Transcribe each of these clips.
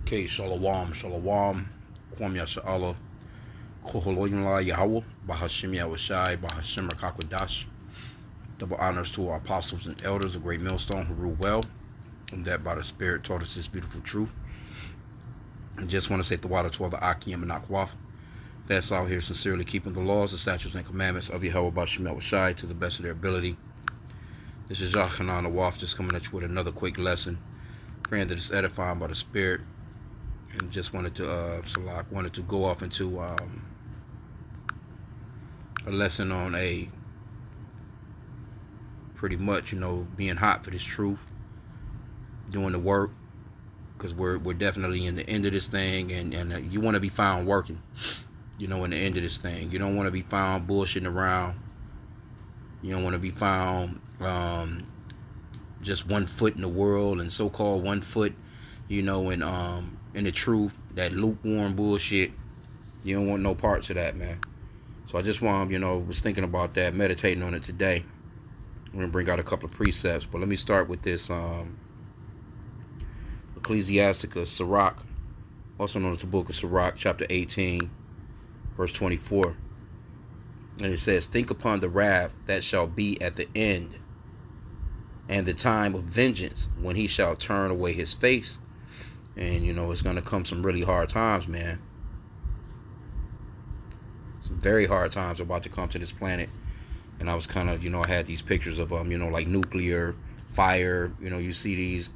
Okay, Shalom, Shalom, Kwam Yasha'Allah, Koholoyinla Yahweh, Bahashim Yahushai, Bahashim Rakakwadash. Double honors to our apostles and elders, the great millstone who rule well, and that by the Spirit taught us this beautiful truth. I just want to say the water to all the H.I.M and Akwaf that's out here sincerely keeping the laws, the statutes, and commandments of Yahweh Bahashim Yahushai to the best of their ability. This is Yachanan Awaf just coming at you with another quick lesson, praying that it's edifying by the Spirit. And just wanted to wanted to go off into a lesson on pretty much, being hot for this truth, doing the work, because we're definitely in the end of this thing, and you want to be found working, in the end of this thing. You don't want to be found bullshitting around. You don't want to be found just 1 foot in the world and so-called 1 foot, in the truth, that lukewarm bullshit. You don't want no parts of that, man. So I just was thinking about that, meditating on it today. I'm going to bring out a couple of precepts, but let me start with this Ecclesiasticus, Sirach, also known as the book of Sirach, chapter 18, verse 24. And it says, think upon the wrath that shall be at the end, and the time of vengeance, when he shall turn away his face. And, it's going to come some really hard times, man. Some very hard times are about to come to this planet. And I was kind of, I had these pictures of, like nuclear fire. You see these.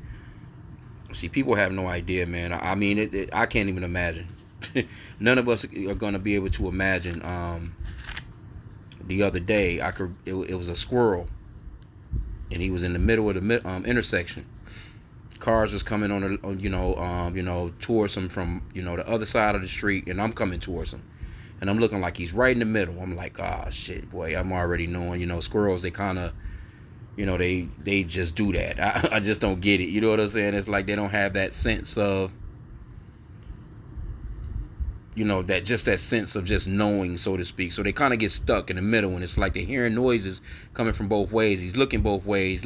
See, people have no idea, man. I mean, I can't even imagine. None of us are going to be able to imagine. The other day, it was a squirrel. And he was in the middle of the intersection. Cars was coming towards him from, the other side of the street, and I'm coming towards him. And I'm looking like he's right in the middle. I'm like, shit, boy, I'm already knowing, squirrels, they kind of, they just do that. I just don't get it. You know what I'm saying? It's like they don't have that sense of, that sense of just knowing, so to speak. So they kind of get stuck in the middle, and it's like they're hearing noises coming from both ways. He's looking both ways,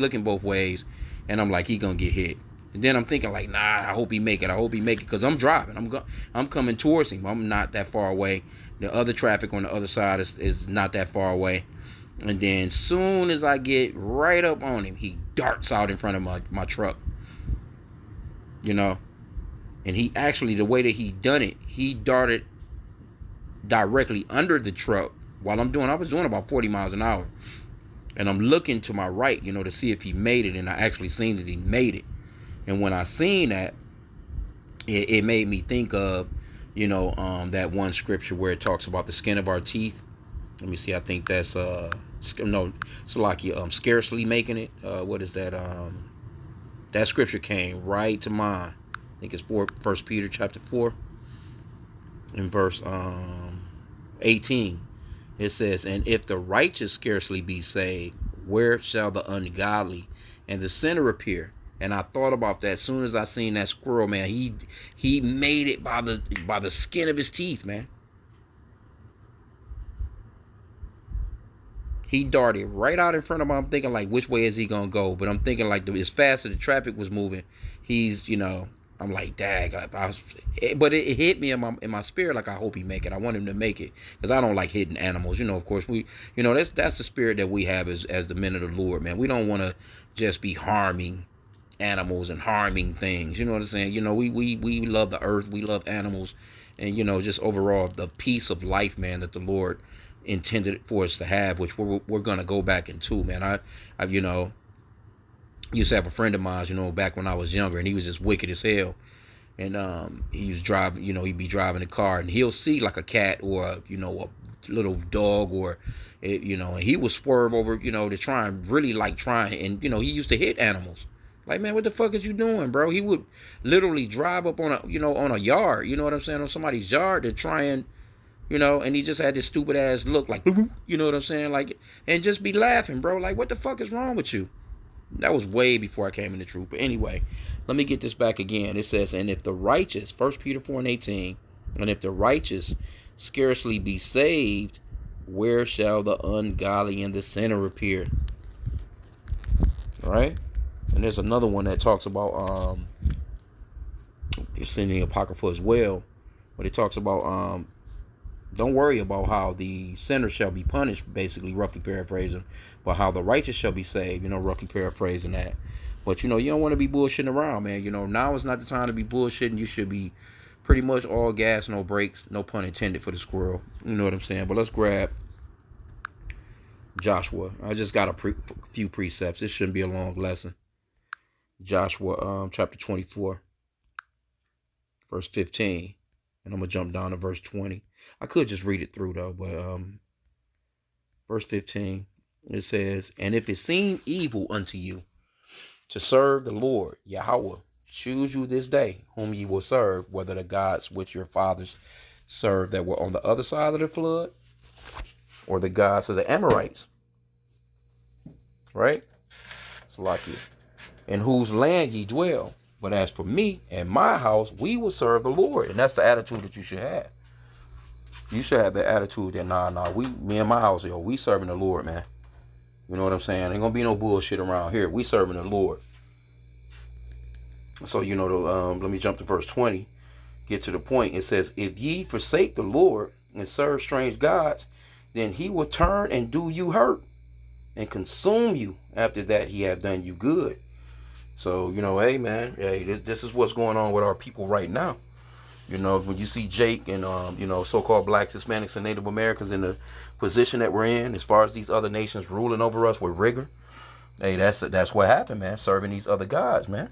and I'm like, he gonna get hit. And then I'm thinking like, nah, I hope he make it. Because I'm driving. I'm coming towards him. I'm not that far away. The other traffic on the other side is not that far away. And then soon as I get right up on him, he darts out in front of my truck. And he actually, the way that he done it, he darted directly under the truck while I was doing about 40 miles an hour. And I'm looking to my right, to see if he made it. And I actually seen that he made it. And when I seen that, it made me think of, that one scripture where it talks about the skin of our teeth. Let me see. I think that's scarcely making it. What is that? That scripture came right to mind. I think it's 1 Peter chapter 4, in verse 18. It says, "And if the righteous scarcely be saved, where shall the ungodly and the sinner appear?" And I thought about that as soon as I seen that squirrel, man. He made it by the skin of his teeth, man. He darted right out in front of him. I'm thinking like, which way is he gonna go? But I'm thinking like, as fast as the traffic was moving, he's, I'm like, dag. But it hit me in my spirit. Like, I hope he make it. I want him to make it, because I don't like hitting animals. Of course that's the spirit that we have as the men of the Lord, man. We don't want to just be harming animals and harming things. You know what I'm saying? We love the earth. We love animals, and just overall the peace of life, man, that the Lord intended for us to have, which we're gonna go back into, man. I used to have a friend of mine, back when I was younger, and he was just wicked as hell. And he was driving, he'd be driving a car, and he'll see like a cat or a little dog, or and he would swerve over, to try and really and he used to hit animals. Like, man, what the fuck is you doing, bro? He would literally drive up on a yard, you know what I'm saying, on somebody's yard to try and, and he just had this stupid ass look like, you know what I'm saying, like, and just be laughing, bro. Like, what the fuck is wrong with you? That was way before I came in the truth. But anyway, let me get this back again. It says, and if the righteous, 1 Peter 4:18, and if the righteous scarcely be saved, where shall the ungodly and the sinner appear? All right. And there's another one that talks about It's in the Apocrypha as well, but it talks about don't worry about how the sinner shall be punished, basically, roughly paraphrasing, but how the righteous shall be saved, roughly paraphrasing that. But, you don't want to be bullshitting around, man. Now is not the time to be bullshitting. You should be pretty much all gas, no brakes, no pun intended for the squirrel. You know what I'm saying? But let's grab Joshua. I just got a few precepts. This shouldn't be a long lesson. Joshua chapter 24, verse 15. And I'm going to jump down to verse 20. I could just read it through, though. But verse 15, it says, "And if it seem evil unto you to serve the Lord, Yahweh, choose you this day whom ye will serve, whether the gods which your fathers served that were on the other side of the flood, or the gods of the Amorites." Right? Salakia. "In whose land ye dwell. But as for me and my house, we will serve the Lord." And that's the attitude that you should have. You should have the attitude that, me and my house, we serving the Lord, man. You know what I'm saying? Ain't gonna be no bullshit around here. We serving the Lord. So, let me jump to verse 20. Get to the point. It says, "If ye forsake the Lord and serve strange gods, then he will turn and do you hurt and consume you after that he have done you good." So, hey, man, hey, this is what's going on with our people right now. When you see Jake and, so-called blacks, Hispanics, and Native Americans in the position that we're in, as far as these other nations ruling over us with rigor, hey, that's what happened, man, serving these other gods, man.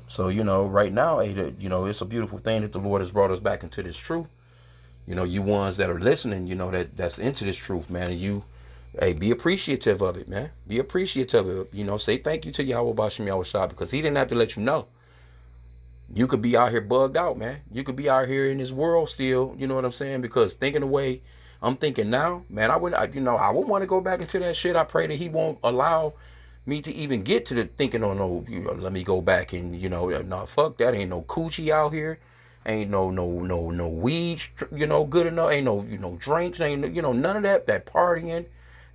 So, right now, hey, it's a beautiful thing that the Lord has brought us back into this truth. You ones that are listening, that's into this truth, man, and you, hey, be appreciative of it, man. Be appreciative of it. Say thank you to Yahweh Bashim Yahushua, because he didn't have to let you know. You could be out here bugged out, man. You could be out here in this world still, you know what I'm saying? Because thinking the way I'm thinking now, man, I wouldn't want to go back into that shit. I pray that he won't allow me to even get to the thinking, oh no, let me go back and, no, fuck that. Ain't no coochie out here. Ain't no weed, good enough. Ain't no drinks. Ain't none of that partying.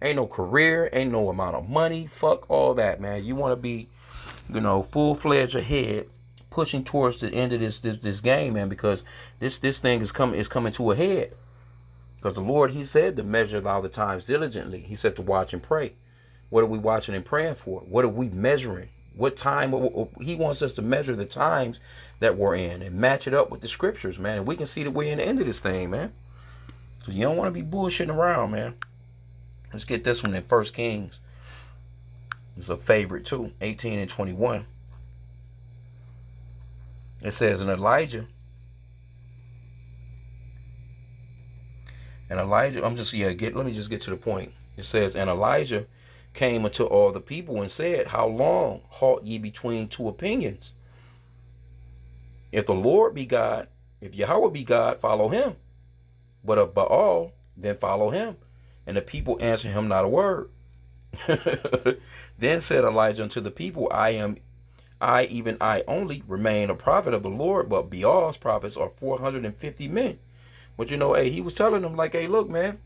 Ain't no career. Ain't no amount of money. Fuck all that, man. You want to be, full-fledged ahead, pushing towards the end of this game, man, because this thing is coming to a head. Because the Lord, he said to measure all the times diligently. He said to watch and pray. What are we watching and praying for? What are we measuring? What time? He wants us to measure the times that we're in and match it up with the scriptures, man. And we can see that we're in the end of this thing, man. So you don't want to be bullshitting around, man. Let's get this one in 1 Kings. It's a favorite too, 18 and 21. It says, let me just get to the point. It says, "And Elijah came unto all the people and said, How long halt ye between two opinions? If the Lord be God, if Yahweh be God, follow him. But of Baal, then follow him. And the people answered him not a word. Then said Elijah unto the people, even I only, remain a prophet of the Lord, but Baal's prophets are 450 men. But hey, he was telling them, like, hey, look, man,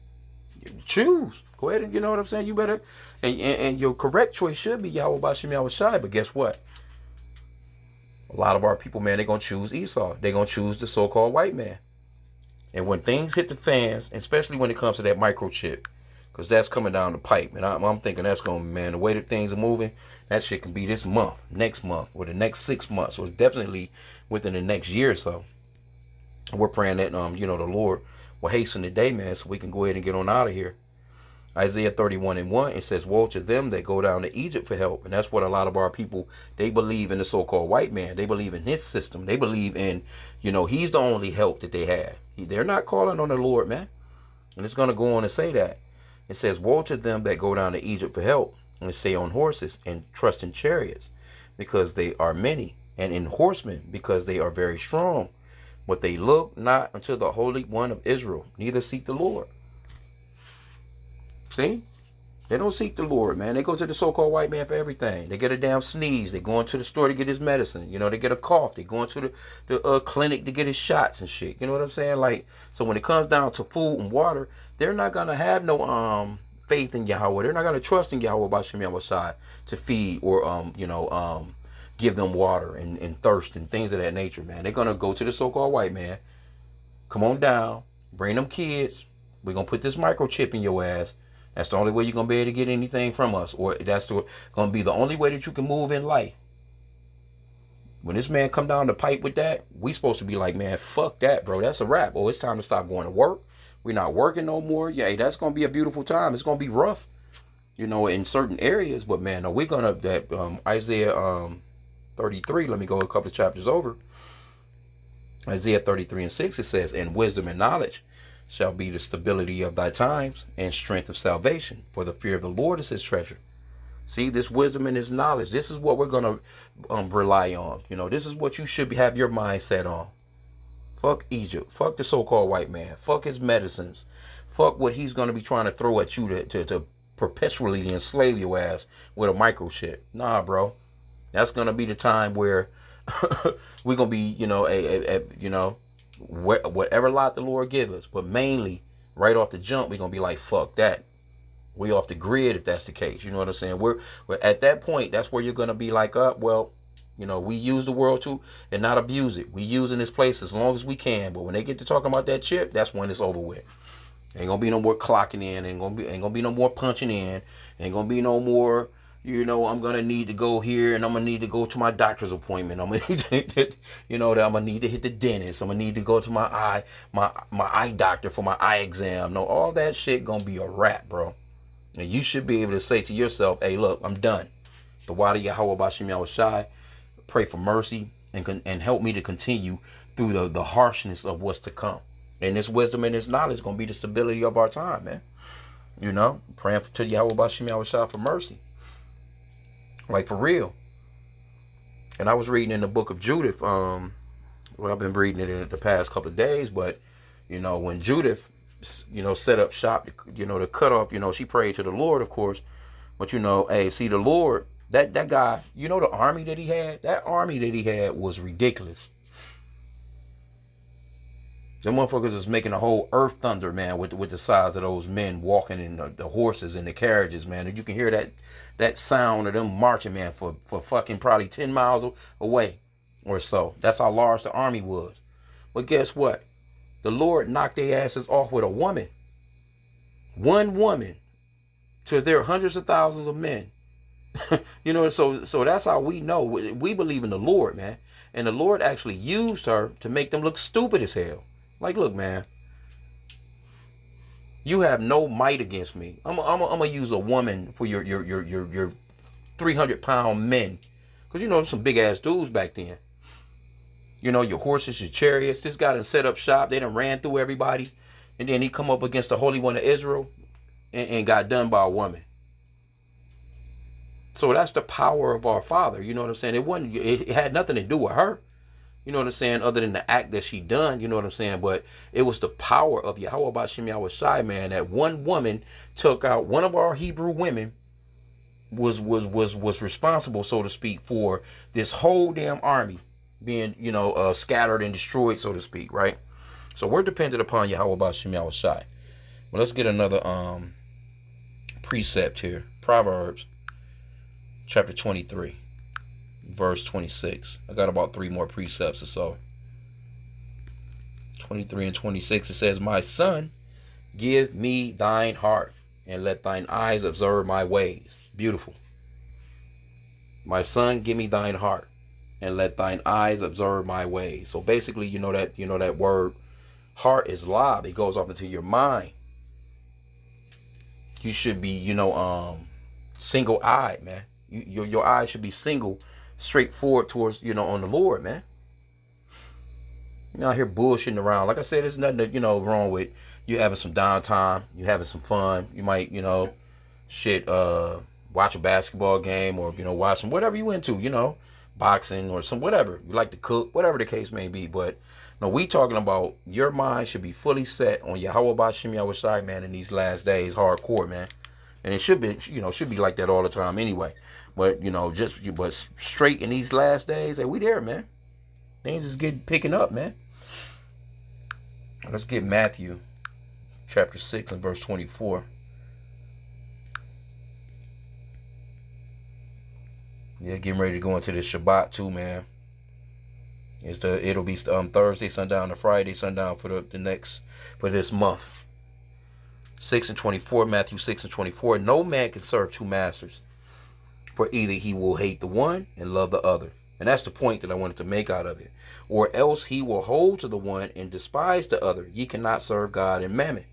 choose. Go ahead and, you know what I'm saying? You better, and your correct choice should be Yahweh Bashim Yahushai. But guess what? A lot of our people, man, they're going to choose Esau. They're going to choose the so-called white man. And when things hit the fans, especially when it comes to that microchip, because that's coming down the pipe, and I'm thinking that's going to, man, the way that things are moving, that shit can be this month, next month, or the next 6 months, or definitely within the next year or so. We're praying that, the Lord will hasten the day, man, so we can go ahead and get on out of here. Isaiah 31 and 1, it says, "Woe to them that go down to Egypt for help." And that's what a lot of our people, they believe in the so-called white man. They believe in his system. They believe in, he's the only help that they have. They're not calling on the Lord, man. And it's going to go on to say that. It says, "Woe to them that go down to Egypt for help, and stay on horses, and trust in chariots, because they are many, and in horsemen, because they are very strong. But they look not unto the Holy One of Israel, neither seek the Lord." See? They don't seek the Lord, man. They go to the so-called white man for everything. They get a damn sneeze. They go into the store to get his medicine. They get a cough. They go into the clinic to get his shots and shit. You know what I'm saying? Like, so when it comes down to food and water, they're not going to have no faith in Yahweh. They're not going to trust in Yahweh Bashim Yahushai to feed or, give them water and thirst and things of that nature, man. They're going to go to the so-called white man. Come on down. Bring them kids. We're going to put this microchip in your ass. That's the only way you're going to be able to get anything from us. Or that's going to be the only way that you can move in life. When this man come down the pipe with that, we supposed to be like, man, fuck that, bro. That's a wrap. Oh, it's time to stop going to work. We're not working no more. Yeah, that's going to be a beautiful time. It's going to be rough, in certain areas. But, man, no, we're going to, that Isaiah 33, let me go a couple of chapters over. Isaiah 33:6, it says, and wisdom and knowledge shall be the stability of thy times and strength of salvation. For the fear of the Lord is his treasure. See, this wisdom and this knowledge, this is what we're going to rely on. This is what you should have your mind set on. Fuck Egypt. Fuck the so-called white man. Fuck his medicines. Fuck what he's going to be trying to throw at you to perpetually enslave your ass with a microchip. Nah, bro. That's going to be the time where we're going to be, whatever lot the Lord give us. But mainly, right off the jump, we're going to be like, fuck that. We off the grid if that's the case. You know what I'm saying? We're at that point, that's where you're going to be like, we use the world too and not abuse it. We using this place as long as we can. But when they get to talking about that chip, that's when it's over with. Ain't going to be no more clocking in. Ain't going to be no more punching in. Ain't going to be no more, I'm going to need to go here and I'm going to need to go to my doctor's appointment. I'm going to need to, I'm going to need to hit the dentist. I'm going to need to go to my eye doctor for my eye exam. No, all that shit going to be a wrap, bro. And you should be able to say to yourself, hey, look, I'm done. The Wadi Yahweh Bashim Yahushai, pray for mercy and help me to continue through the harshness of what's to come. And this wisdom and this knowledge is going to be the stability of our time, man. Praying to Yahweh Bashim Yahushai for mercy. Like, for real. And I was reading in the book of Judith. I've been reading it in the past couple of days. But, when Judith, set up shop, to cut off, she prayed to the Lord, of course. But, hey, see, the Lord, that guy, the army that he had? That army that he had was ridiculous. Them motherfuckers is making a whole earth thunder, man, with the size of those men walking in the horses and the carriages, man. And you can hear that sound of them marching, man, for fucking probably 10 miles away or so. That's how large the army was. But guess what? The Lord knocked their asses off with a woman. One woman to their hundreds of thousands of men. So that's how we know. We believe in the Lord, man. And the Lord actually used her to make them look stupid as hell. Like, look, man. You have no might against me. I'm gonna use a woman for your 300-pound men. Because, some big-ass dudes back then. Your horses, your chariots. This guy done set up shop. They done ran through everybody. And then he come up against the Holy One of Israel and got done by a woman. So that's the power of our Father. You know what I'm saying? It had nothing to do with her. You know what I'm saying? Other than the act that she done. You know what I'm saying? But it was the power of Yahweh Bashim Yahushai, man. That one woman took out one of our Hebrew women. Was responsible, so to speak, for this whole damn army being, scattered and destroyed, so to speak, right? So we're dependent upon Yahweh Bashim Yahushai. Well, let's get another precept here. Proverbs chapter 23, verse 26. I got about 3 more precepts or so. 23 and 26, it says, my son, give me thine heart, and let thine eyes observe my ways. Beautiful. My son, give me thine heart, and let thine eyes observe my ways. So basically, that word heart is lob. It goes off into your mind. You should be, single-eyed, man. Your eyes should be single, straightforward towards, on the Lord, man. You're not here bullshitting around. Like I said, there's nothing, wrong with you having some downtime. You having some fun. You might, watch a basketball game or, watch some whatever you into, boxing or some whatever. You like to cook, whatever the case may be. But no, we talking about your mind should be fully set on Yahweh Bashim Yahushai, man, in these last days, hardcore, man. And it should be, should be like that all the time anyway. But, but straight in these last days, hey, we there, man. Things is picking up, man. Let's get Matthew chapter 6 and verse 24. Yeah, getting ready to go into the Shabbat too, man. It'll be Thursday sundown to Friday sundown for for this month. 6:24, Matthew 6:24. No man can serve two masters, for either he will hate the one and love the other. And that's the point that I wanted to make out of it. Or else he will hold to the one and despise the other. Ye cannot serve God and mammon.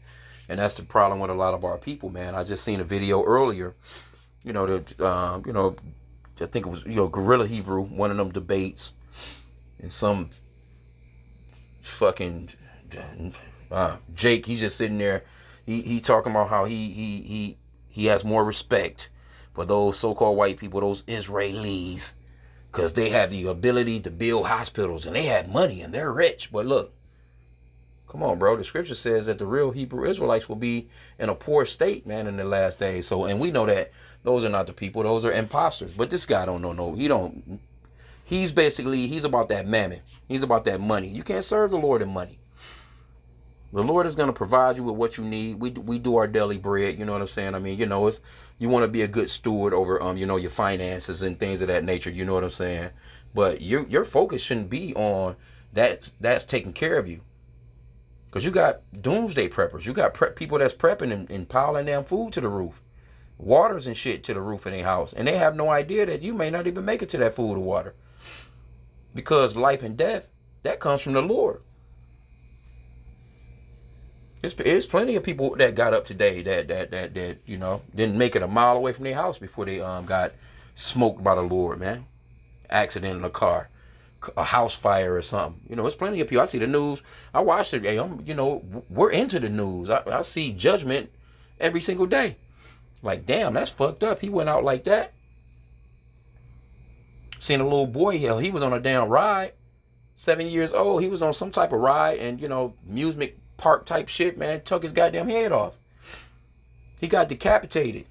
And that's the problem with a lot of our people, man. I just seen a video earlier. I think it was, Gorilla Hebrew, one of them debates. And some fucking Jake, he's just sitting there. He talking about how he has more respect for those so-called white people, those Israelis, because they have the ability to build hospitals and they have money and they're rich. But look, come on, bro. The scripture says that the real Hebrew Israelites will be in a poor state, man, in the last days. So, and we know that those are not the people; those are imposters. But this guy don't know. No, he don't. He's about that mammon. He's about that money. You can't serve the Lord in money. The Lord is going to provide you with what you need. We do our daily bread. You know what I'm saying? I mean, it's you want to be a good steward over your finances and things of that nature. You know what I'm saying? But your focus shouldn't be on that. That's taking care of you. Because you got doomsday preppers. You got people that's prepping and piling down food to the roof. Waters and shit to the roof in their house. And they have no idea that you may not even make it to that food or water. Because life and death, that comes from the Lord. There's plenty of people that got up today that didn't make it a mile away from their house before they got smoked by the Lord, man. Accident in a car. A house fire or something. There's plenty of people. I see the news. I watch it. Hey, we're into the news. I see judgment every single day. Like, damn, that's fucked up. He went out like that. Seen a little boy here. He was on a damn ride. 7 years old. He was on some type of ride and, amusement park type shit, man. Took his goddamn head off. He got decapitated.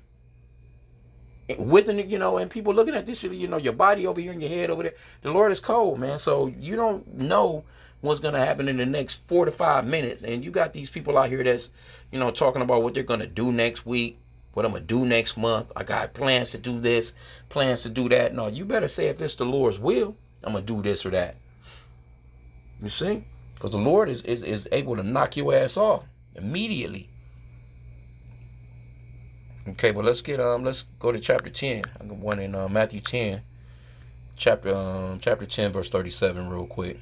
Within it, and people looking at this shit, your body over here and your head over there. The Lord is cold, man. So you don't know what's going to happen in the next 4 to 5 minutes. And you got these people out here that's, talking about what they're going to do next week, what I'm going to do next month. I got plans to do this, plans to do that. No, you better say if it's the Lord's will, I'm going to do this or that. You see? Because the Lord is able to knock your ass off immediately. Okay, but let's go to chapter 10. I'm got one in Matthew 10, chapter 10, verse 37, real quick.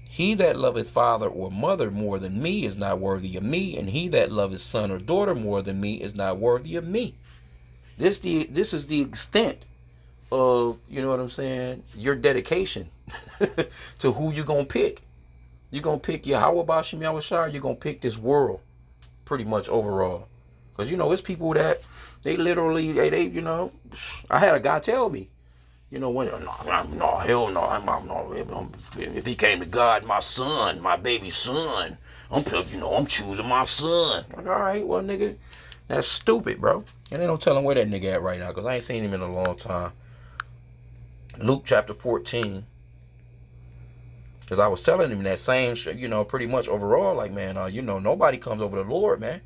He that loveth father or mother more than me is not worthy of me, and he that loveth son or daughter more than me is not worthy of me. This is the extent of, your dedication to who you're going to pick. You're going to pick Yahweh Bashim Yahushua, you're going to pick this world. Pretty much overall, because it's people that they literally I had a guy tell me, no hell no, if he came to God, my son, my baby son, I'm choosing my son. Like, all right, well, nigga, that's stupid, bro. And they don't tell him where that nigga at right now, because I ain't seen him in a long time. Luke chapter 14. Because I was telling him that same, pretty much overall, like, man, nobody comes over the Lord, man.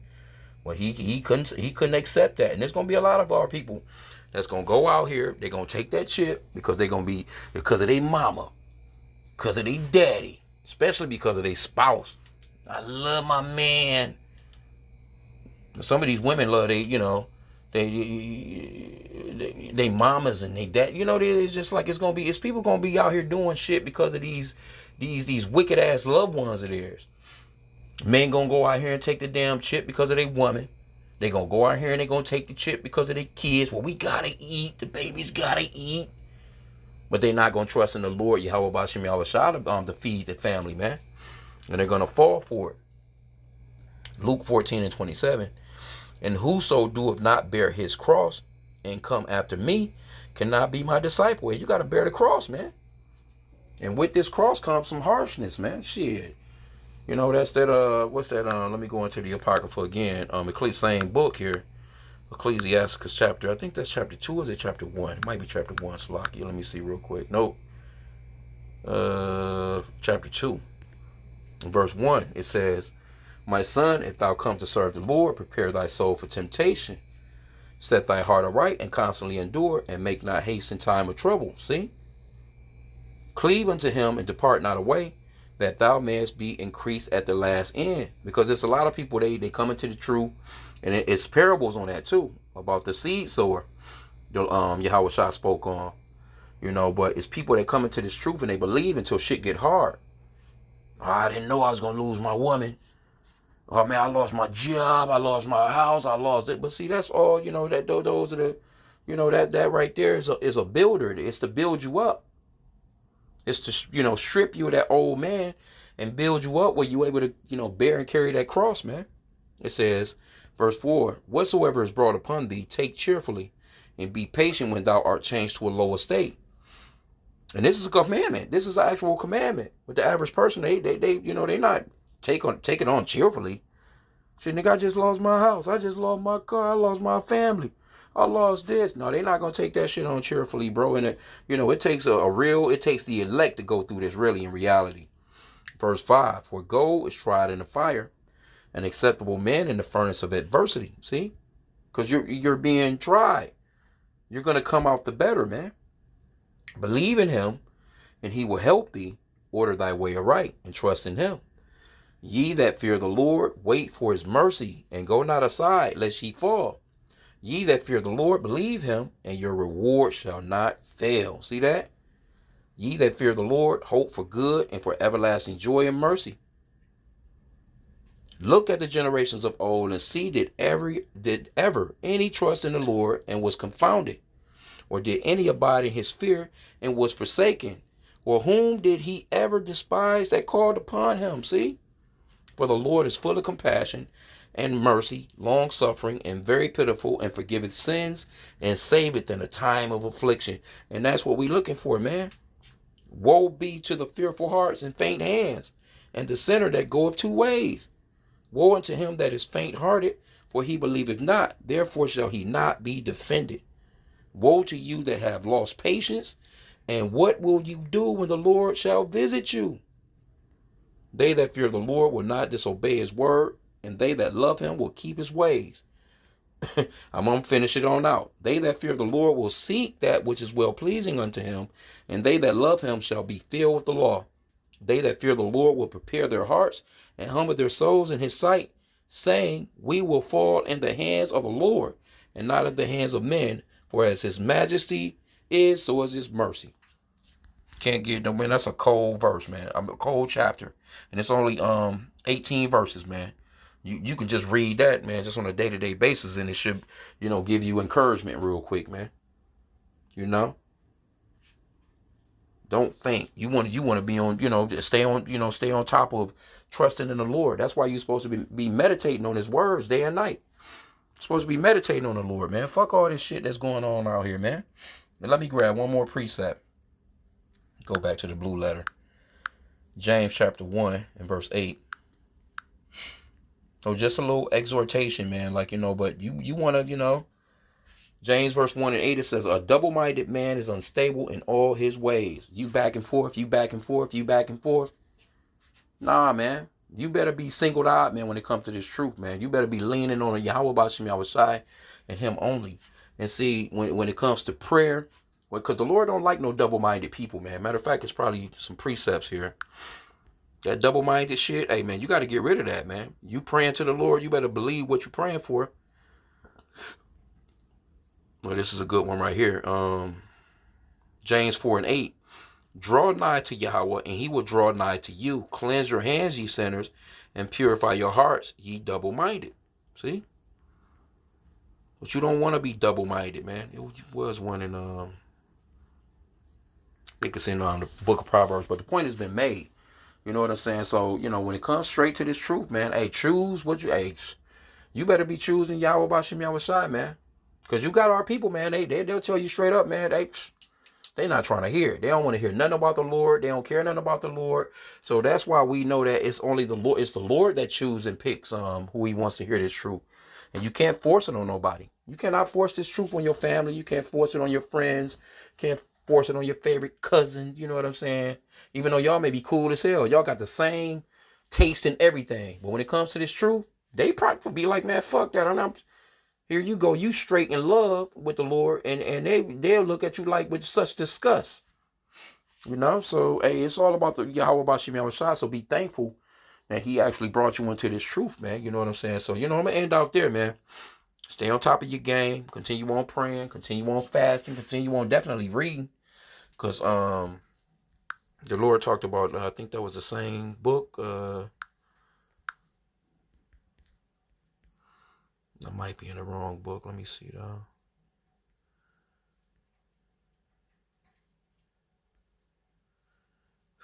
Well, he couldn't accept that. And there's going to be a lot of our people that's going to go out here. They're going to take that chip because they're going to be, because of their mama, because of their daddy, especially because of their spouse. I love my man. Some of these women love they mamas and they dad. It's just like it's people going to be out here doing shit because of these wicked ass loved ones of theirs. Men gonna go out here and take the damn chip because of their woman. They gonna go out here and they gonna take the chip because of their kids. Well, we gotta eat. The babies gotta eat. But they not gonna trust in the Lord Yahweh Bashim Yahushua to feed the family, man. And they're gonna fall for it. Luke 14 and 27. And whoso doeth not bear his cross and come after me cannot be my disciple. You gotta bear the cross, man. And with this cross comes some harshness, man. Shit. That's that, what's that, let me go into the Apocrypha again. Same book here. Ecclesiasticus chapter, I think that's chapter 2, or is it chapter 1? It might be chapter 1, Salaki. Let me see real quick. Nope. Chapter 2. Verse 1, it says, My son, if thou come to serve the Lord, prepare thy soul for temptation. Set thy heart aright and constantly endure, and make not haste in time of trouble. See? Cleave unto him and depart not away, that thou mayest be increased at the last end. Because there's a lot of people, they come into the truth, and it's parables on that too, about the seed sower. Yahweh Shah spoke on, but it's people that come into this truth and they believe until shit get hard. Oh, I didn't know I was gonna lose my woman. Oh man, I lost my job, I lost my house, I lost it. But see, that's all, that those are the, that right there is a builder. It's to build you up. It's to, strip you of that old man and build you up where you're able to, bear and carry that cross, man. It says, verse 4, whatsoever is brought upon thee, take cheerfully, and be patient when thou art changed to a lower state. And this is a commandment. This is an actual commandment. With the average person, they not take it on cheerfully. Shit, nigga, I just lost my house. I just lost my car. I lost my family. I lost this. No, they're not gonna take that shit on cheerfully, bro. And it takes it takes the elect to go through this, really, in reality. Verse 5, for gold is tried in the fire, an acceptable man in the furnace of adversity. See? Because you're being tried. You're gonna come out the better, man. Believe in him, and he will help thee. Order thy way aright, and trust in him. Ye that fear the Lord, wait for his mercy, and go not aside, lest ye fall. Ye that fear the Lord, believe him, and your reward shall not fail. See that? Ye that fear the Lord, hope for good and for everlasting joy and mercy. Look at the generations of old, and see did ever any trust in the Lord and was confounded? Or did any abide in his fear and was forsaken? Or whom did he ever despise that called upon him? See? For the Lord is full of compassion and mercy, long suffering, and very pitiful, and forgiveth sins, and saveth in a time of affliction. And that's what we're looking for, man. Woe be to the fearful hearts and faint hands, and the sinner that goeth two ways. Woe unto him that is faint hearted, for he believeth not, therefore shall he not be defended. Woe to you that have lost patience, and what will you do when the Lord shall visit you? They that fear the Lord will not disobey his word, and they that love him will keep his ways. I'm going to finish it on out. They that fear the Lord will seek that which is well pleasing unto him, and they that love him shall be filled with the law. They that fear the Lord will prepare their hearts and humble their souls in his sight, saying, we will fall in the hands of the Lord, and not in the hands of men, for as his majesty is, so is his mercy. Can't get no, man. That's a cold verse, man. A cold chapter, and it's only 18 verses, man. You can just read that, man, just on a day-to-day basis, and it should, give you encouragement real quick, man. Don't think you want to be on, stay on top of trusting in the Lord. That's why you're supposed to be meditating on his words day and night. You're supposed to be meditating on the Lord, man. Fuck all this shit that's going on out here, man. And let me grab one more precept. Go back to the blue letter. James chapter 1 and verse 8. So just a little exhortation, man. But you want to, James verse 1 and 8, it says, a double-minded man is unstable in all his ways. You back and forth, you back and forth, you back and forth. Nah, man. You better be singled out, man, when it comes to this truth, man. You better be leaning on Yahweh Bashim Yahweh Shai and him only. And see, when it comes to prayer, because the Lord don't like no double-minded people, man. Matter of fact, it's probably some precepts here. That double-minded shit, hey, man, you got to get rid of that, man. You praying to the Lord, you better believe what you're praying for. Well, this is a good one right here. James 4 and 8. Draw nigh to Yahweh, and he will draw nigh to you. Cleanse your hands, ye sinners, and purify your hearts, ye double-minded. See? But you don't want to be double-minded, man. It was one in, I think it's in the book of Proverbs, but the point has been made. You know what I'm saying? So, when it comes straight to this truth, man, hey, choose what you better be choosing Yahweh Bashim Yahweh Shai, man. Because you got our people, man, they'll tell you straight up, man, they not trying to hear it. They don't want to hear nothing about the Lord. They don't care nothing about the Lord. So that's why we know that it's only the Lord. It's the Lord that chooses and picks who he wants to hear this truth. And you can't force it on nobody. You cannot force this truth on your family. You can't force it on your friends. Can't force it on your favorite cousin. You know what I'm saying? Even though y'all may be cool as hell. Y'all got the same taste in everything. But when it comes to this truth, they probably will be like, man, fuck that. Here you go, you straight in love with the Lord, and they'll look at you like with such disgust. You know, so hey, it's all about the Yahweh Bashim Yahushua. So be thankful that He actually brought you into this truth, man. You know what I'm saying? So I'm gonna end out there, man. Stay on top of your game. Continue on praying. Continue on fasting. Continue on definitely reading, cause the Lord talked about. I think that was the same book. I might be in the wrong book. Let me see though.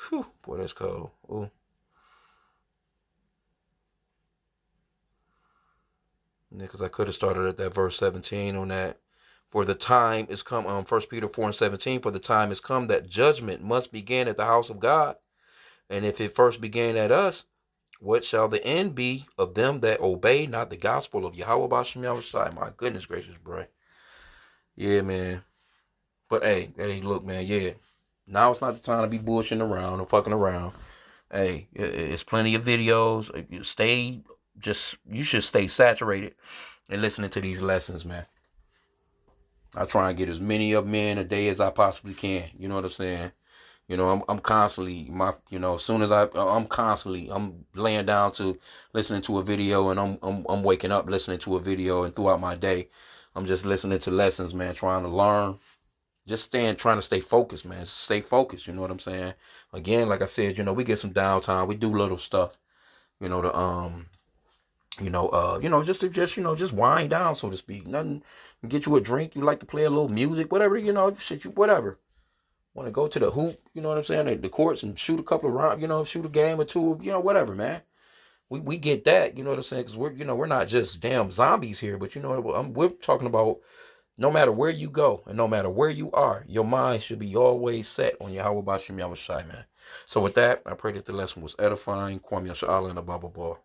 Whew, boy, that's cold. Ooh. Yeah, because I could have started at that verse 17 on that. For the time is come, 1 Peter 4 and 17, for the time is come that judgment must begin at the house of God. And if it first began at us, what shall the end be of them that obey not the gospel of Yahweh Bashem Yahushai? My goodness gracious, bro. Yeah, man. But hey, look, man, yeah. Now it's not the time to be bullshitting around or fucking around. Hey, it's plenty of videos. You should stay saturated and listening to these lessons, man. I try and get as many of them in a day as I possibly can. You know what I'm saying? I'm constantly as soon as I'm laying down to listening to a video, and I'm waking up listening to a video, and throughout my day, I'm just listening to lessons, man, trying to learn, just trying to stay focused, man. Stay focused. You know what I'm saying? Again, like I said, we get some downtime. We do little stuff, to just wind down, so to speak. Nothing. Get you a drink. You like to play a little music, whatever. Whatever. Want to go to the hoop, you know what I'm saying? The courts and shoot a couple of rounds, shoot a game or two, whatever, man. We get that, you know what I'm saying? Because we're not just damn zombies here, but we're talking about no matter where you go and no matter where you are, your mind should be always set on Yahweh Bashim Yahushai, man. So with that, I pray that the lesson was edifying. Kwame Yasha'Allah and a Baba Ball.